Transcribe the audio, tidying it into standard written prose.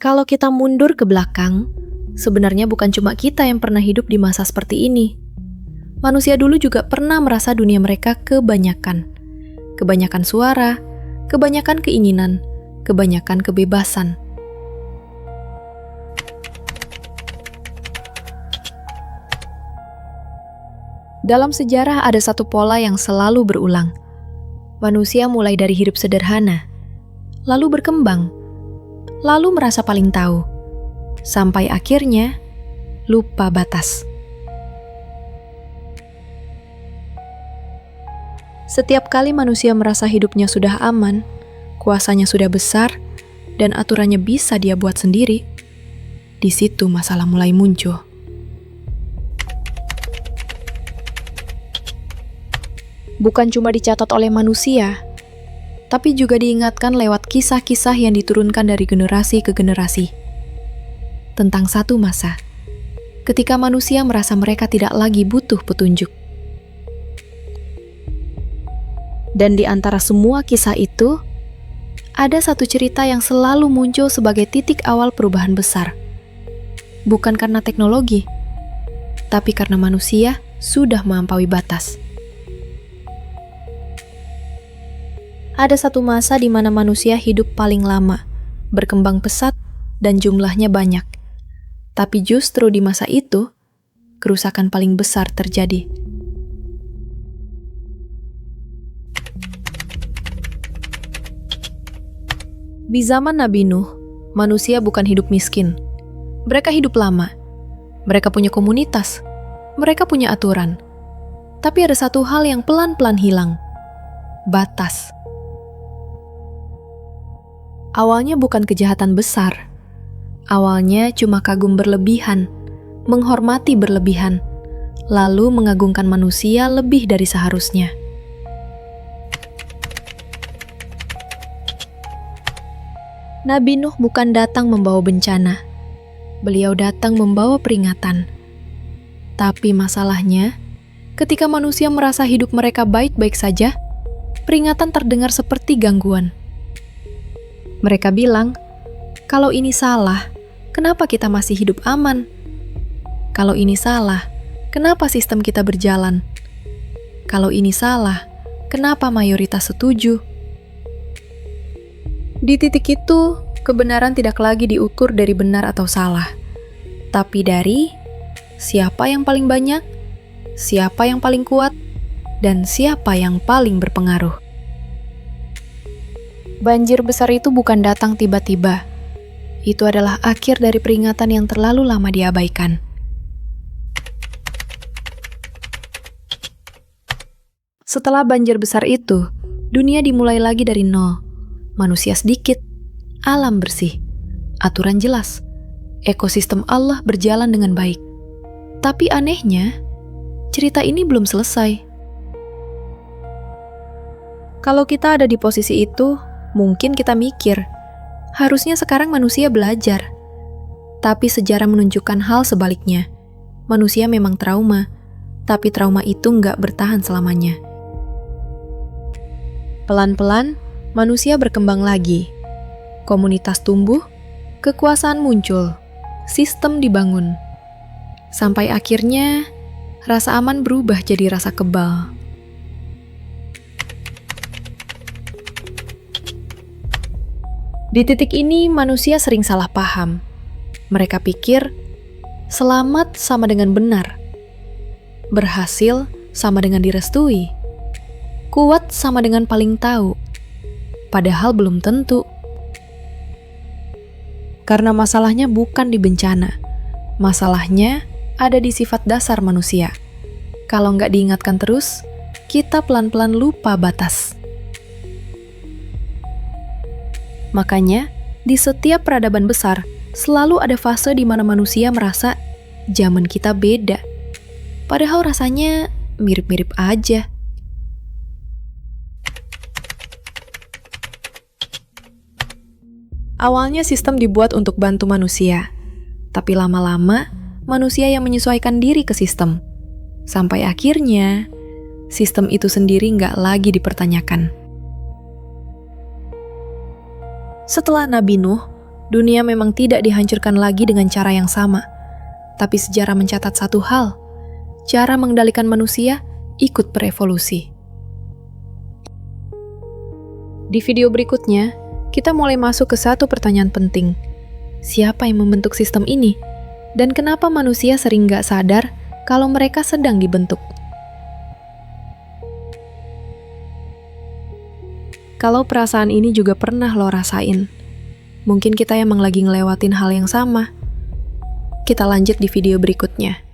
Kalau kita mundur ke belakang, sebenarnya bukan cuma kita yang pernah hidup di masa seperti ini. Manusia dulu juga pernah merasa dunia mereka kebanyakan. Kebanyakan suara, kebanyakan keinginan, kebanyakan kebebasan. Dalam sejarah ada satu pola yang selalu berulang. Manusia mulai dari hidup sederhana, lalu berkembang, lalu merasa paling tahu, sampai akhirnya lupa batas. Setiap kali manusia merasa hidupnya sudah aman, kuasanya sudah besar, dan aturannya bisa dia buat sendiri, di situ masalah mulai muncul. Bukan cuma dicatat oleh manusia, tapi juga diingatkan lewat kisah-kisah yang diturunkan dari generasi ke generasi. Tentang satu masa, ketika manusia merasa mereka tidak lagi butuh petunjuk. Dan di antara semua kisah itu, ada satu cerita yang selalu muncul sebagai titik awal perubahan besar. Bukan karena teknologi, tapi karena manusia sudah melampaui batas. Ada satu masa di mana manusia hidup paling lama, berkembang pesat, dan jumlahnya banyak. Tapi justru di masa itu, kerusakan paling besar terjadi. Di zaman Nabi Nuh, manusia bukan hidup miskin. Mereka hidup lama. Mereka punya komunitas. Mereka punya aturan. Tapi ada satu hal yang pelan-pelan hilang. Batas. Awalnya bukan kejahatan besar. Awalnya cuma kagum berlebihan, menghormati berlebihan, lalu mengagungkan manusia lebih dari seharusnya. Nabi Nuh bukan datang membawa bencana. Beliau datang membawa peringatan. Tapi masalahnya, ketika manusia merasa hidup mereka baik-baik saja, peringatan terdengar seperti gangguan. Mereka bilang, kalau ini salah, kenapa kita masih hidup aman? Kalau ini salah, kenapa sistem kita berjalan? Kalau ini salah, kenapa mayoritas setuju? Di titik itu, kebenaran tidak lagi diukur dari benar atau salah, tapi dari siapa yang paling banyak, siapa yang paling kuat, dan siapa yang paling berpengaruh. Banjir besar itu bukan datang tiba-tiba. Itu adalah akhir dari peringatan yang terlalu lama diabaikan. Setelah banjir besar itu, dunia dimulai lagi dari nol. Manusia sedikit, alam bersih, aturan jelas, ekosistem Allah berjalan dengan baik. Tapi anehnya, cerita ini belum selesai. Kalau kita ada di posisi itu, mungkin kita mikir, harusnya sekarang manusia belajar. Tapi sejarah menunjukkan hal sebaliknya. Manusia memang trauma, tapi trauma itu nggak bertahan selamanya. Pelan-pelan, manusia berkembang lagi. Komunitas tumbuh, kekuasaan muncul, sistem dibangun. Sampai akhirnya, rasa aman berubah jadi rasa kebal. Di titik ini, manusia sering salah paham. Mereka pikir, selamat sama dengan benar. Berhasil sama dengan direstui. Kuat sama dengan paling tahu. Padahal belum tentu. Karena masalahnya bukan di bencana. Masalahnya ada di sifat dasar manusia. Kalau nggak diingatkan terus, kita pelan-pelan lupa batas. Makanya, di setiap peradaban besar, selalu ada fase di mana manusia merasa zaman kita beda. Padahal rasanya mirip-mirip aja. Awalnya sistem dibuat untuk bantu manusia, tapi lama-lama manusia yang menyesuaikan diri ke sistem. Sampai akhirnya, sistem itu sendiri nggak lagi dipertanyakan. Setelah Nabi Nuh, Dunia memang tidak dihancurkan lagi dengan cara yang sama. Tapi sejarah mencatat satu hal, cara mengendalikan manusia ikut berevolusi. Di video berikutnya, kita mulai masuk ke satu pertanyaan penting. Siapa yang membentuk sistem ini? Dan kenapa manusia sering gak sadar kalau mereka sedang dibentuk? Kalau perasaan ini juga pernah lo rasain, mungkin kita emang lagi ngelewatin hal yang sama. Kita lanjut di video berikutnya.